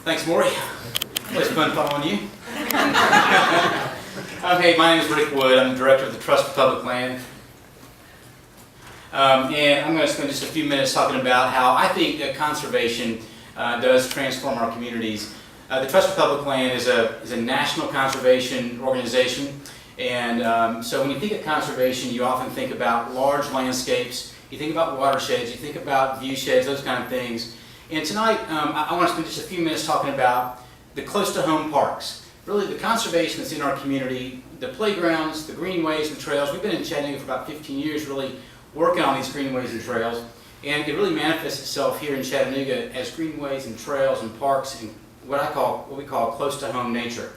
Thanks, Maury. Always fun following you. Hey, my name is Rick Wood. I'm the Director of the Trust for Public Land. And I'm going to spend just a few minutes talking about how I think that conservation does transform our communities. The Trust for Public Land is a national conservation organization. And so when you think of conservation, you often think about large landscapes, you think about watersheds, you think about view sheds, those kind of things. And tonight, I want to spend just a few minutes talking about the close-to-home parks. Really, the conservation that's in our community, the playgrounds, the greenways and trails. We've been in Chattanooga for about 15 years really working on these greenways and trails. And it really manifests itself here in Chattanooga as greenways and trails and parks and what we call close-to-home nature.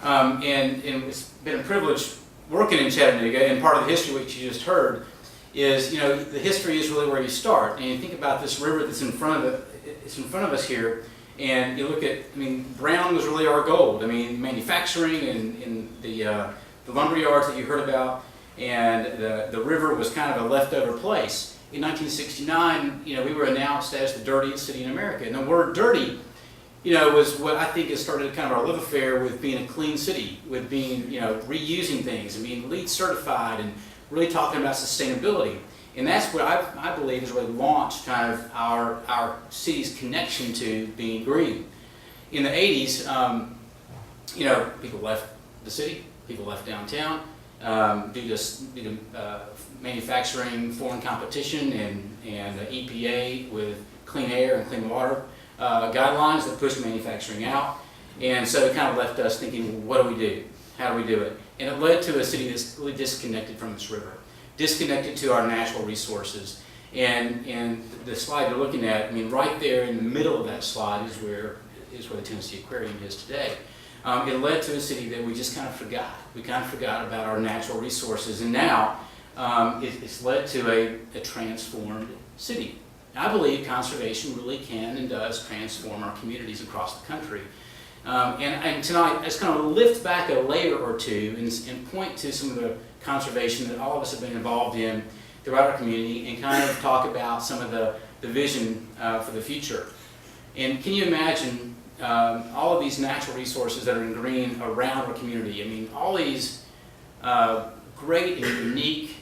And it's been a privilege working in Chattanooga, and part of the history which you just heard is, the history is really where you start. And you think about this river that's in front of us here, and you look at, brown was really our gold. Manufacturing and the lumber yards that you heard about, and the river was kind of a leftover place. In 1969, we were announced as the dirtiest city in America. And the word dirty, was what I think has started kind of our love affair with being a clean city, with being, reusing things and being LEED certified and really talking about sustainability. And that's what I believe has really launched kind of our city's connection to being green. In the 80s, people left the city, people left downtown due to manufacturing, foreign competition, and EPA with clean air and clean water guidelines that pushed manufacturing out. And so it kind of left us thinking, well, what do we do? How do we do it? And it led to a city that's really disconnected from this river, disconnected to our natural resources. And the slide you're looking at, right there in the middle of that slide is where the Tennessee Aquarium is today. It led to a city that we just kind of forgot. We kind of forgot about our natural resources, and now it's led to a transformed city. I believe conservation really can and does transform our communities across the country. And tonight, I just kind of lift back a layer or two and point to some of the conservation that all of us have been involved in throughout our community, and kind of talk about some of the vision for the future. And can you imagine all of these natural resources that are in green around our community? All these great and unique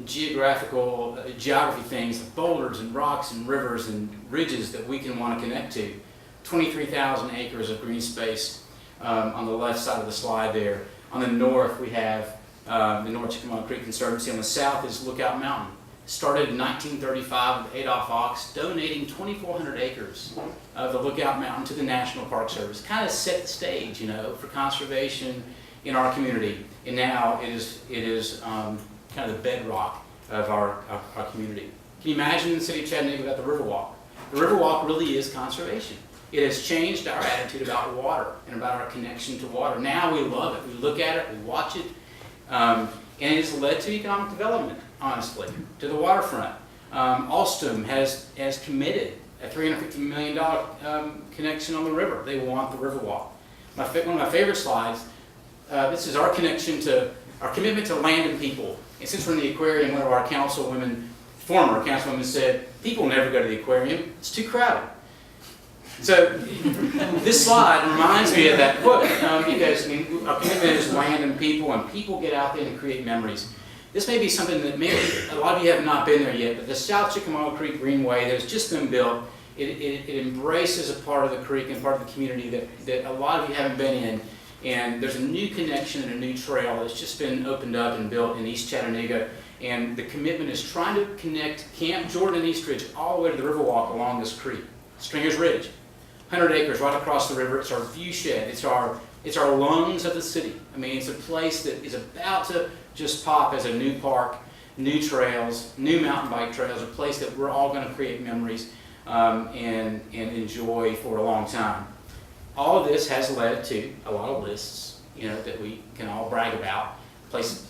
geography things, boulders and rocks and rivers and ridges that we can want to connect to. 23,000 acres of green space on the left side of the slide there. On the north, we have the North Chickamauga Creek Conservancy. On the south is Lookout Mountain. Started in 1935 with Adolph Ox donating 2,400 acres of the Lookout Mountain to the National Park Service. Kind of set the stage, for conservation in our community. And now it is kind of the bedrock of our community. Can you imagine in the city of Chattanooga about the Riverwalk? The Riverwalk really is conservation. It has changed our attitude about water and about our connection to water. Now we love it. We look at it, we watch it, and it has led to economic development, honestly, to the waterfront. Alstom has committed a $350 million connection on the river. They want the Riverwalk. One of my favorite slides, this is our commitment to land and people. And since we're in the aquarium, one of our former councilwomen said, people never go to the aquarium, it's too crowded. So this slide reminds me of that quote, because our commitment is land and people get out there and create memories. This may be something that maybe a lot of you have not been there yet, but the South Chickamauga Creek Greenway that has just been built, it embraces a part of the creek and part of the community that a lot of you haven't been in. And there's a new connection and a new trail that's just been opened up and built in East Chattanooga. And the commitment is trying to connect Camp Jordan and Eastridge all the way to the Riverwalk along this creek. Stringer's Ridge, 100 acres right across the river. It's our view shed. It's our lungs of the city. It's a place that is about to just pop as a new park, new trails, new mountain bike trails, a place that we're all going to create memories and enjoy for a long time. All of this has led to a lot of lists, that we can all brag about.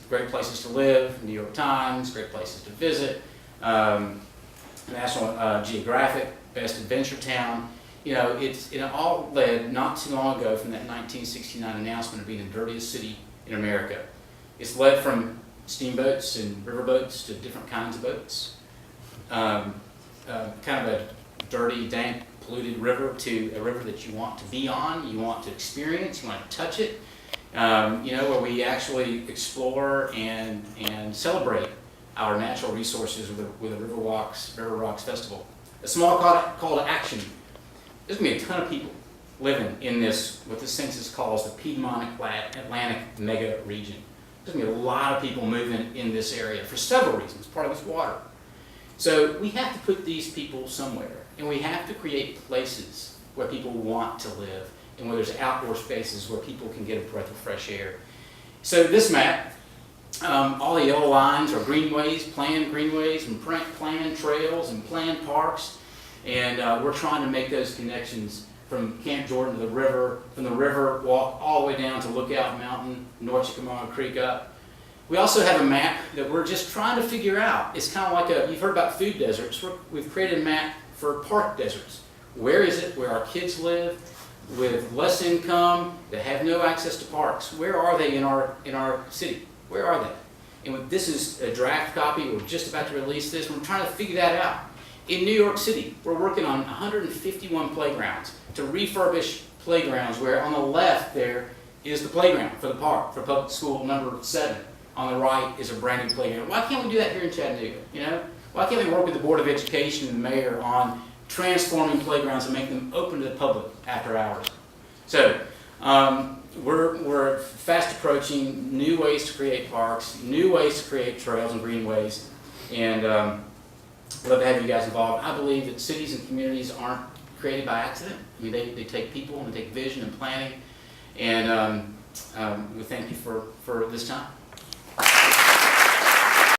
Great places to live, New York Times, great places to visit, National Geographic, Best Adventure Town. It all led not too long ago from that 1969 announcement of being the dirtiest city in America. It's led from steamboats and riverboats to different kinds of boats. Kind of a dirty, dank, polluted river to a river that you want to be on, you want to experience, you want to touch it, where we actually explore and celebrate our natural resources with a River Rocks Festival. A small call to action. There's going to be a ton of people living in this, what the census calls the Piedmont Atlantic mega region. There's going to be a lot of people moving in this area for several reasons. Part of it's water. So we have to put these people somewhere, and we have to create places where people want to live and where there's outdoor spaces where people can get a breath of fresh air. So this map, all the yellow lines are greenways, planned greenways, and planned trails and planned parks, and we're trying to make those connections from Camp Jordan to the river, from the river walk all the way down to Lookout Mountain, North Chickamauga Creek up. We also have a map that we're just trying to figure out. It's kind of like you've heard about food deserts. We've created a map for park deserts. Where is it where our kids live with less income, that have no access to parks? Where are they in our city? Where are they? And this is a draft copy. We're just about to release this. We're trying to figure that out. In New York City, we're working on 151 playgrounds to refurbish playgrounds where on the left there is the playground for the park, for public school number 7. On the right is a brand new playground. Why can't we do that here in Chattanooga? Why can't we work with the Board of Education and the mayor on transforming playgrounds and making them open to the public after hours? So we're fast approaching new ways to create parks, new ways to create trails and greenways, and I'd love to have you guys involved. I believe that cities and communities aren't created by accident. I mean, they take people and they take vision and planning, and we thank you for this time.